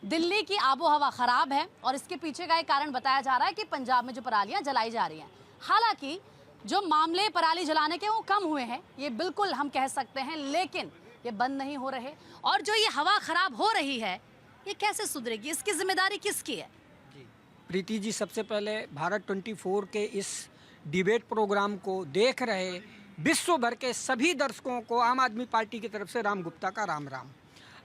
दिल्ली की आबो हवा खराब है और इसके पीछे का एक कारण बताया जा रहा है कि पंजाब में जो परालियां जलाई जा रही हैं। हालांकि जो मामले पराली जलाने के वो कम हुए हैं, ये बिल्कुल हम कह सकते हैं, लेकिन ये बंद नहीं हो रहे। और जो ये हवा खराब हो रही है, ये कैसे सुधरेगी, इसकी जिम्मेदारी किसकी है? प्रीति जी, सबसे पहले भारत 24 के इस डिबेट प्रोग्राम को देख रहे विश्व भर के सभी दर्शकों को आम आदमी पार्टी की तरफ से राम गुप्ता का राम राम।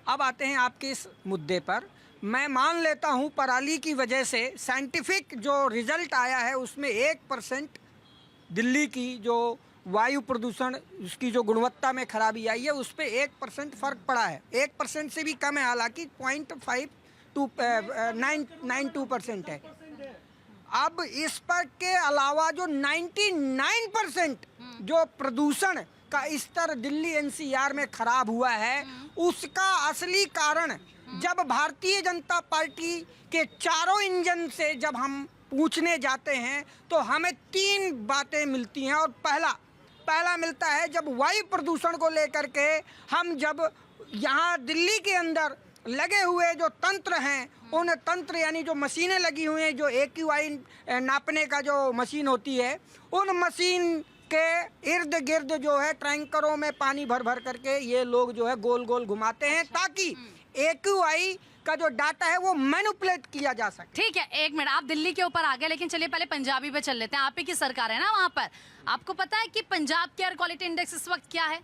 अब आते हैं आपके इस मुद्दे पर। मैं मान लेता हूं पराली की वजह से साइंटिफिक जो रिजल्ट आया है उसमें 1% दिल्ली की जो वायु प्रदूषण, उसकी जो गुणवत्ता में खराबी आई है उस पर 1% फ़र्क पड़ा है। 1% से भी कम है, हालांकि 0.592% है। अब इस पर के अलावा जो 99% जो प्रदूषण का स्तर दिल्ली एनसीआर में खराब हुआ है, उसका असली कारण जब भारतीय जनता पार्टी के चारों इंजन से जब हम पूछने जाते हैं तो हमें 3 बातें मिलती हैं। और पहला मिलता है जब वायु प्रदूषण को लेकर के हम जब यहाँ दिल्ली के अंदर लगे हुए जो तंत्र हैं, उन तंत्र यानी जो मशीनें लगी हुई हैं, जो AQI नापने का जो मशीन होती है, उन मशीन के इर्द गिर्द जो है टैंकरों में पानी भर भर करके ये लोग जो है गोल गोल घुमाते हैं ताकि AQI का जो डाटा है वो मैनिपुलेट किया जा सके। ठीक है, एक मिनट, आप दिल्ली के ऊपर आ गए, लेकिन चलिए पहले पंजाबी पे चल लेते हैं। आप ही की सरकार है ना वहाँ पर। आपको पता है कि पंजाब के एयर क्वालिटी इंडेक्स इस वक्त क्या है?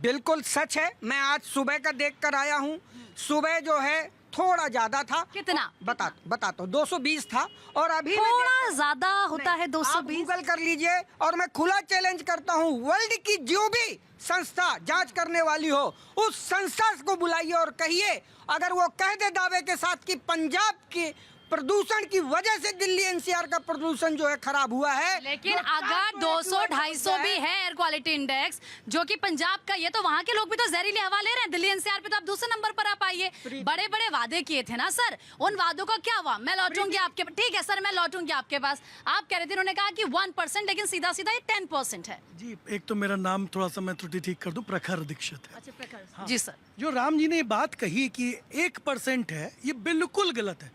बिल्कुल सच है, मैं आज सुबह का देख कर आया हूँ। सुबह जो है थोड़ा ज्यादा था। कितना? बता तो 220 था और अभी थोड़ा ज्यादा होता है 220। आप गूगल कर लीजिए और मैं खुला चैलेंज करता हूँ, वर्ल्ड की जो भी संस्था जांच करने वाली हो उस संस्था को बुलाइए और कहिए, अगर वो कह दे दावे के साथ कि पंजाब की प्रदूषण की वजह से दिल्ली एनसीआर का प्रदूषण जो है खराब हुआ है। लेकिन अगर 200-250 भी है एयर क्वालिटी इंडेक्स जो कि पंजाब का, ये तो वहाँ के लोग भी तो जहरीली हवा ले रहे हैं। दिल्ली एनसीआर पे तो आप दूसरे नंबर पर आप आइए। बड़े बड़े वादे किए थे ना सर, उन वादों का क्या हुआ? मैं लौटूंगी आपके, ठीक है सर, मैं लौटूंगी आपके पास। आप कह रहे थे, उन्होंने कहा कि 1%, लेकिन सीधा सीधा ये 10% है। जी, एक तो मेरा नाम थोड़ा सा मैं त्रुटि ठीक कर दूं, प्रखर दीक्षित है। अच्छा, प्रखर। हाँ। जी सर, जो राम जी ने बात कही कि 1% है, ये बिल्कुल गलत है।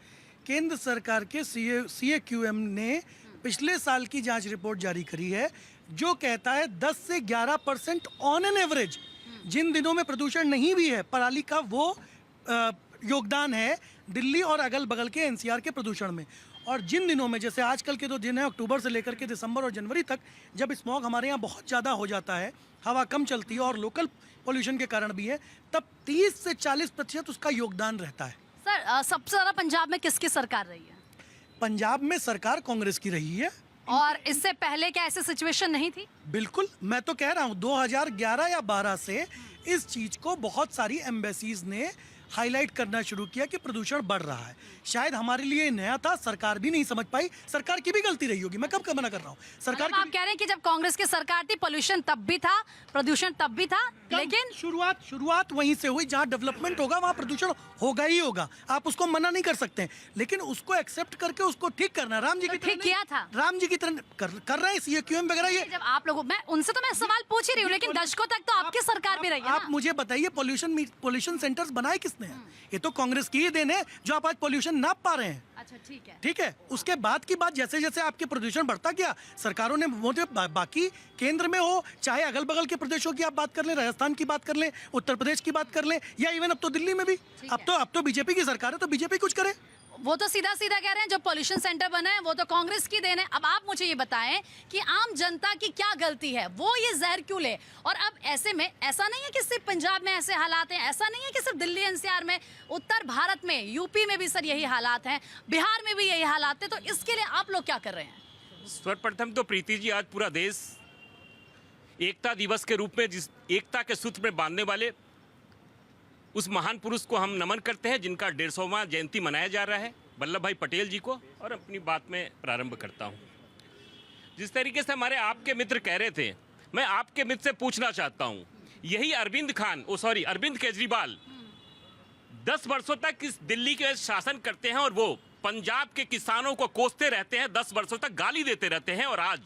केंद्र सरकार के CAQM ने पिछले साल की जांच रिपोर्ट जारी करी है जो कहता है 10 से 11% ऑन एन एवरेज जिन दिनों में प्रदूषण नहीं भी है पराली का, वो योगदान है दिल्ली और अगल बगल के NCR के प्रदूषण में। और जिन दिनों में, जैसे आजकल के 2 दिन है, अक्टूबर से लेकर के दिसंबर और जनवरी तक, जब स्मॉग हमारे यहाँ बहुत ज़्यादा हो जाता है, हवा कम चलती है और लोकल पोल्यूशन के कारण भी है, तब 30 से 40% उसका योगदान रहता है। सर सबसे ज्यादा पंजाब में किसकी सरकार रही है? पंजाब में सरकार कांग्रेस की रही है। और इससे पहले क्या ऐसी सिचुएशन नहीं थी? बिल्कुल, मैं तो कह रहा हूँ 2011 या 12 से इस चीज को बहुत सारी एम्बेसीज ने हाईलाइट करना शुरू किया कि प्रदूषण बढ़ रहा है। शायद हमारे लिए नया था, सरकार भी नहीं समझ पाई। सरकार की भी गलती रही होगी, मैं कब मना कर रहा हूँ। सरकार आप कह रहे हैं कि जब कांग्रेस की सरकार थी पोल्यूशन तब भी था, प्रदूषण तब भी था, लेकिन शुरुआत वहीं से हुई। जहाँ डेवलपमेंट होगा वहाँ प्रदूषण होगा ही होगा, आप उसको मना नहीं कर सकते, लेकिन उसको एक्सेप्ट करके उसको ठीक करना। राम जी की ठीक किया था, राम जी की तरह कर रहे हैं CAQM वगैरह। ये जब आप लोगों, मैं उनसे तो मैं सवाल पूछ ही रही हूँ, लेकिन दशकों तक तो आपकी सरकार भी रही है। आप मुझे बताइए, पोल्यूशन सेंटर्स बनाए किसने? ये तो कांग्रेस की ही देन है जो आप आज पोल्यूशन नाप पा रहे हैं। अच्छा, ठीक है। उसके बाद की बात, जैसे जैसे आपके प्रदूषण बढ़ता गया, सरकारों ने बाकी केंद्र में हो चाहे अगल बगल के प्रदेशों की आप बात कर लें, राजस्थान की बात कर लें, उत्तर प्रदेश की बात कर लें, या इवन अब तो दिल्ली में भी, अब तो बीजेपी की सरकार है, तो बीजेपी कुछ करे। वो तो सीधा सीधा कह रहे हैं जो पोल्यूशन सेंटर बना है वो तो कांग्रेस की देन है। अब आप मुझे ये बताएं कि आम जनता की क्या गलती है, वो ये जहर क्यों ले? और अब ऐसे में ऐसा नहीं है कि सिर्फ पंजाब में ऐसे हालात हैं, ऐसा नहीं है कि सिर्फ दिल्ली NCR में, उत्तर भारत में, यूपी में भी सर यही हालात हैं, बिहार में भी यही हालात हैं। तो इसके लिए आप लोग क्या कर रहे हैं? सर्वप्रथम तो प्रीति जी, आज पूरा देश एकता दिवस के रूप में जिस एकता के सूत्र में बांधने वाले उस महान पुरुष को हम नमन करते हैं जिनका 150वां जयंती मनाया जा रहा है, वल्लभ भाई पटेल जी को। और अपनी बात में प्रारंभ करता हूं। जिस तरीके से हमारे आपके मित्र कह रहे थे, मैं आपके मित्र से पूछना चाहता हूं, यही अरविंद केजरीवाल 10 वर्षों तक इस दिल्ली के शासन करते हैं और वो पंजाब के किसानों को कोसते रहते हैं, 10 वर्षों तक गाली देते रहते हैं, और आज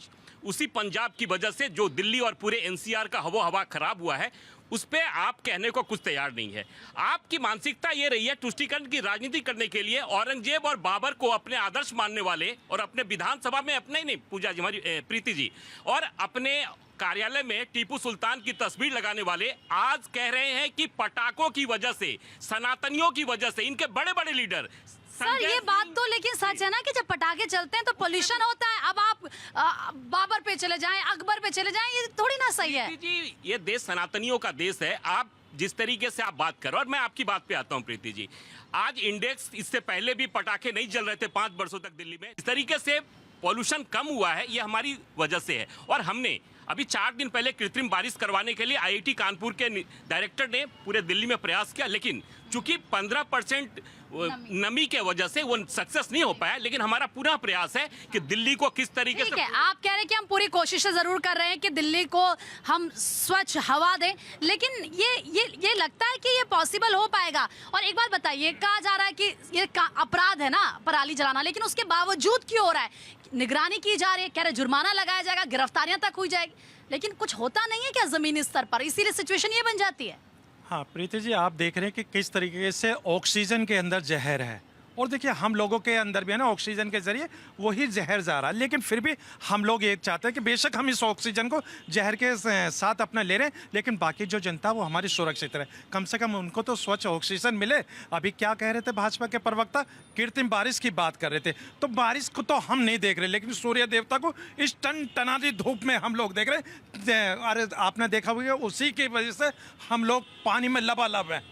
उसी पंजाब की वजह से जो दिल्ली और पूरे NCR का हवा खराब हुआ है, उस पर आप कहने को कुछ तैयार नहीं है। आपकी मानसिकता ये रही है तुष्टीकरण की राजनीति करने के लिए औरंगजेब और बाबर को अपने आदर्श मानने वाले और अपने विधानसभा में अपने ही नहीं पूजा जी हमारी प्रीति जी और अपने कार्यालय में टीपू सुल्तान की तस्वीर लगाने वाले आज कह रहे हैं कि पटाखों की वजह से, सनातनियों की वजह से इनके बड़े बड़े लीडर। सर ये बात तो लेकिन सच है ना कि जब पटाखे चलते हैं तो पोल्यूशन होता है। अब आप बाबर पे चले जाएं, अकबर पे चले जाएं, ये थोड़ी ना सही है। जी ये देश सनातनियों का देश है। आप जिस तरीके से आप बात कर रहे हो और मैं आपकी बात पे आता हूं प्रीति जी, आज इंडेक्स इससे पहले भी पटाखे नहीं जल रहे थे 5 वर्षों तक दिल्ली में। इस तरीके से पॉल्यूशन कम हुआ है, ये हमारी वजह से है। और हमने अभी 4 दिन पहले कृत्रिम बारिश करवाने के लिए आईआईटी कानपुर के डायरेक्टर ने पूरे दिल्ली में प्रयास किया, लेकिन चूंकि 15% नमी के वजह से वो सक्सेस नहीं हो पाया। लेकिन हमारा पूरा प्रयास है कि दिल्ली को किस तरीके से, ठीक है, आप कह रहे हैं कि हम पूरी कोशिशें जरूर कर रहे हैं कि दिल्ली को हम स्वच्छ हवा दें, लेकिन ये लगता है कि ये पॉसिबल हो पाएगा। और एक बात बताइए, कहा जा रहा है कि ये अपराध है ना पराली जलाना, लेकिन उसके बावजूद क्यों हो रहा है? निगरानी की जा रही है, कह रहे जुर्माना लगाया जाएगा, गिरफ्तारियां तक हुई जाएगी, लेकिन कुछ होता नहीं है क्या जमीनी स्तर पर? इसीलिए सिचुएशन ये बन जाती है। हाँ प्रीति जी, आप देख रहे हैं कि किस तरीके से ऑक्सीजन के अंदर जहर है, और देखिए हम लोगों के अंदर भी है ना ऑक्सीजन के जरिए वही जहर जा रहा है, लेकिन फिर भी हम लोग ये चाहते हैं कि बेशक हम इस ऑक्सीजन को जहर के साथ अपना ले रहे हैं, लेकिन बाकी जो जनता वो हमारी सुरक्षित रहे, कम से कम उनको तो स्वच्छ ऑक्सीजन मिले। अभी क्या कह रहे थे भाजपा के प्रवक्ता, कृत्रिम बारिश की बात कर रहे थे, तो बारिश को तो हम नहीं देख रहे, लेकिन सूर्य देवता को इस टनाटी धूप में हम लोग देख रहे हैं। अरे आपने देखा होगा उसी की वजह से हम लोग पानी में लबालब हैं,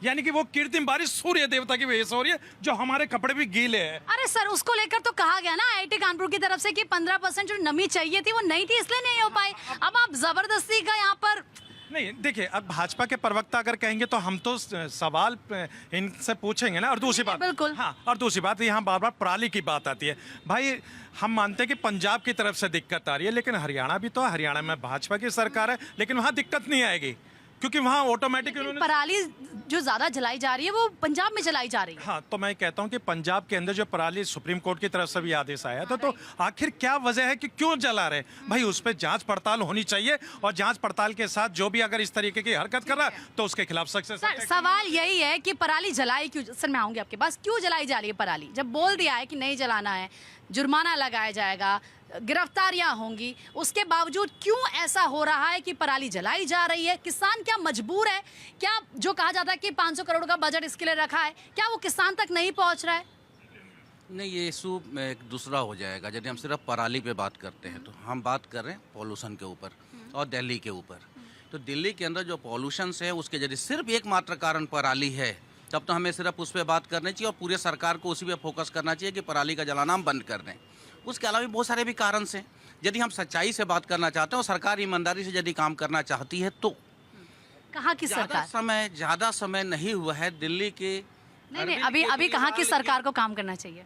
यानी कि वो कृत्रिम बारिश सूर्य देवता की वजह से हो रही है, जो हमारे कपड़े भी गीले हैं। अरे सर, उसको लेकर तो कहा गया ना आईआईटी कानपुर की तरफ से कि 15% जो नमी चाहिए थी वो नहीं थी, इसलिए नहीं हो पाई। अब आप जबरदस्ती का यहाँ पर नहीं, देखिए अब भाजपा के प्रवक्ता अगर कहेंगे तो हम तो सवाल इनसे पूछेंगे ना। और दूसरी बात, बिल्कुल। हाँ, और दूसरी बात यहाँ बार बार पराली की बात आती है। भाई हम मानते हैं कि पंजाब की तरफ से दिक्कत आ रही है, लेकिन हरियाणा भी तो, हरियाणा में भाजपा की सरकार है, लेकिन वहाँ दिक्कत नहीं आएगी क्योंकि वहाँ ऑटोमेटिक पराली जो ज्यादा जलाई जा रही है वो पंजाब में जलाई जा रही है। हाँ, तो मैं कहता हूँ कि पंजाब के अंदर जो पराली सुप्रीम कोर्ट की तरफ से भी आदेश आया था, तो आखिर क्या वजह है कि क्यों जला रहे? भाई उस पर जांच पड़ताल होनी चाहिए, और जांच पड़ताल के साथ जो भी अगर इस तरीके की हरकत कर रहा है तो उसके खिलाफ सख्त से सर सवाल यही है कि पराली जलाई क्यों? सर मैं आऊंगी आपके पास, क्यों जलाई जा रही है पराली? जब बोल दिया है कि नहीं जलाना है, जुर्माना लगाया जाएगा, गिरफ्तारियां होंगी, उसके बावजूद क्यों ऐसा हो रहा है कि पराली जलाई जा रही है? किसान क्या मजबूर है? क्या जो कहा जाता है कि 500 करोड़ का बजट इसके लिए रखा है, क्या वो किसान तक नहीं पहुंच रहा है? नहीं, ये इशू एक दूसरा हो जाएगा। यदि हम सिर्फ पराली पे बात करते हैं तो हम बात कर रहे हैं पॉल्यूशन के ऊपर और दिल्ली के ऊपर। तो दिल्ली के अंदर जो पॉल्यूशन है उसके यदि सिर्फ एकमात्र कारण पराली है, तब तो हमें सिर्फ उस पर बात करनी चाहिए और पूरे सरकार को उसी पे फोकस करना चाहिए कि पराली का जलाना हम बंद कर दें। उसके अलावा भी बहुत सारे भी कारण से, यदि हम सच्चाई से बात करना चाहते हैं और सरकार ईमानदारी से यदि काम करना चाहती है तो कहाँ की सरकार? ज़्यादा समय नहीं हुआ है दिल्ली के। नहीं, अभी कहाँ की सरकार को काम करना चाहिए?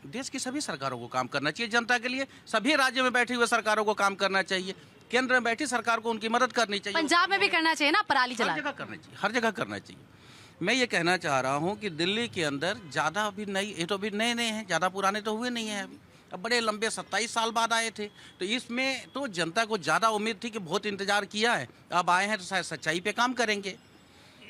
देश की सभी सरकारों को काम करना चाहिए, जनता के लिए सभी राज्यों में बैठी हुई सरकारों को काम करना चाहिए, केंद्र में बैठी सरकार को उनकी मदद करनी चाहिए। पंजाब में भी करना चाहिए ना पराली जला? हर जगह करना चाहिए, हर जगह करना चाहिए। मैं ये कहना चाह रहा हूँ कि दिल्ली के अंदर ज़्यादा अभी नई, ये तो अभी नए हैं, ज़्यादा पुराने तो हुए नहीं हैं अभी, अब बड़े लंबे 27 साल बाद आए थे, तो इसमें तो जनता को ज़्यादा उम्मीद थी कि बहुत इंतज़ार किया है, अब आए हैं तो शायद सच्चाई पे काम करेंगे।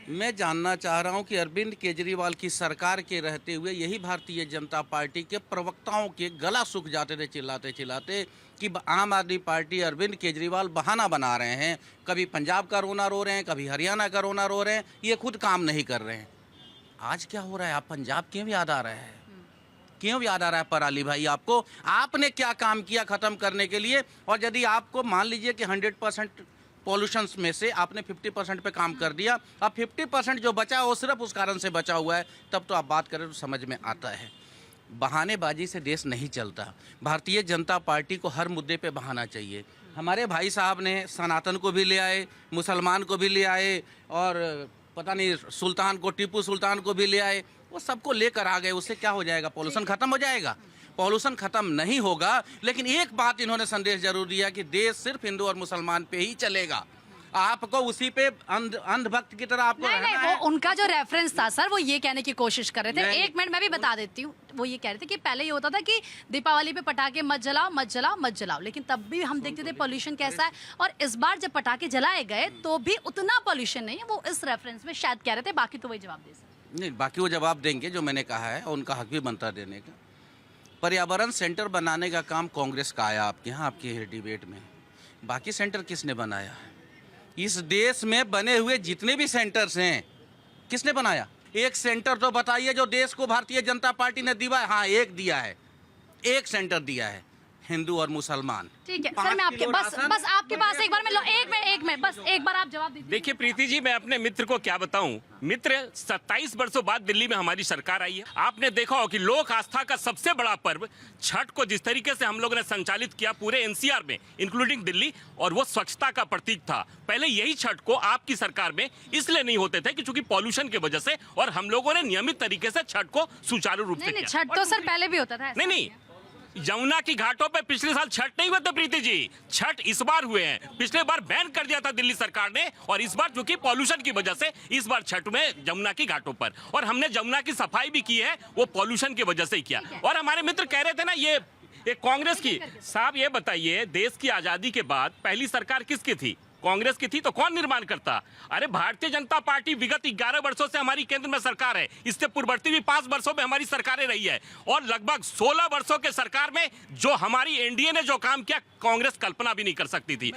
मैं जानना चाह रहा हूं कि अरविंद केजरीवाल की सरकार के रहते हुए यही भारतीय जनता पार्टी के प्रवक्ताओं के गला सूख जाते थे चिल्लाते चिल्लाते कि आम आदमी पार्टी अरविंद केजरीवाल बहाना बना रहे हैं, कभी पंजाब का रोना रो रहे हैं, कभी हरियाणा का रोना रो रहे हैं, ये खुद काम नहीं कर रहे हैं। आज क्या हो रहा है? आप पंजाब क्यों याद आ रहा है? क्यों याद आ रहा है पराली भाई आपको? आपने क्या काम किया ख़त्म करने के लिए? और यदि आपको मान लीजिए कि 100% पॉल्यूशन में से आपने 50% पे काम कर दिया, अब 50% जो बचा वो सिर्फ उस कारण से बचा हुआ है, तब तो आप बात करें तो समझ में आता है। बहानेबाजी से देश नहीं चलता। भारतीय जनता पार्टी को हर मुद्दे पे बहाना चाहिए। हमारे भाई साहब ने सनातन को भी ले आए, मुसलमान को भी ले आए, और पता नहीं सुल्तान को, टीपू सुल्तान को भी ले आए, वो सबको लेकर आ गए। उससे क्या हो जाएगा? पॉल्यूशन ख़त्म हो जाएगा? पॉल्यूशन ख़त्म नहीं होगा। लेकिन एक बात इन्होंने संदेश जरूर दिया कि देश सिर्फ हिंदू और मुसलमान पे ही चलेगा। आपको उसी पे अंधभक्त की तरह आपको नहीं नहीं, रहना है। वो उनका जो रेफरेंस था सर, वो ये कहने की कोशिश कर रहे थे। नहीं। 1 मिनट मैं भी बता देती हूँ। वो ये कह रहे थे कि पहले ये होता था कि दीपावली पे पटाखे मत जलाओ मत जलाओ मत जलाओ, लेकिन तब भी हम देखते थे पॉल्यूशन कैसा है। और इस बार जब पटाखे जलाए गए तो भी उतना पॉल्यूशन नहीं है। वो इस रेफरेंस में शायद कह रहे थे, बाकी तो वही जवाब दे सकते। नहीं, बाकी वो जवाब देंगे जो मैंने कहा है, उनका हक भी बनता देने का। पर्यावरण सेंटर बनाने का काम कांग्रेस का आया आपके यहाँ, आपके डिबेट में। बाकी सेंटर किसने बनाया है? इस देश में बने हुए जितने भी सेंटर्स हैं, किसने बनाया? एक सेंटर तो बताइए जो देश को भारतीय जनता पार्टी ने दिया है। हाँ, एक दिया है, एक सेंटर दिया है, हिंदू और मुसलमान। ठीक है सर, 5 मैं आपके किलो बस राशन- बस आपके पास एक बार मैं एक मिनट बस एक बार आप जवाब दीजिए। देखिए प्रीति जी, मैं अपने मित्र को क्या बताऊं। मित्र 27 वर्षों बाद दिल्ली में हमारी सरकार आई है। आपने देखा हो कि लोक आस्था का सबसे बड़ा पर्व छठ को जिस तरीके से हम लोगों ने संचालित किया पूरे एनसीआर में, इंक्लूडिंग दिल्ली, और वो स्वच्छता का प्रतीक था। पहले यही छठ को आपकी सरकार में इसलिए नहीं होते थे कि चूंकि पॉल्यूशन की वजह से, और हम लोगों ने नियमित तरीके से छठ को सुचारू रूप से नहीं नहीं, किया। छठ तो सर पहले भी होता था। ऐसा नहीं नहीं, यमुना की घाटों पे पिछले साल छठ नहीं हुए थे प्रीति जी, छठ इस बार हुए हैं। पिछले बार बैन कर दिया था दिल्ली सरकार ने, और इस बार चूंकि पॉल्यूशन की वजह से इस बार छठ में यमुना की घाटों पर, और हमने यमुना की सफाई भी की है, वो पॉल्यूशन की वजह से ही किया। और हमारे मित्र कह रहे थे ना, ये कांग्रेस की। साहब ये बताइए, देश की आजादी के बाद पहली सरकार किसकी थी? कांग्रेस की थी। तो कौन निर्माण करता? अरे भारतीय जनता पार्टी विगत 11 वर्षों से हमारी केंद्र में सरकार है। इससे पूर्ववर्ती भी 5 वर्षों में हमारी सरकारें रही है, और लगभग 16 वर्षों के सरकार में जो हमारी एनडीए ने जो काम किया, कांग्रेस कल्पना भी नहीं कर सकती थी।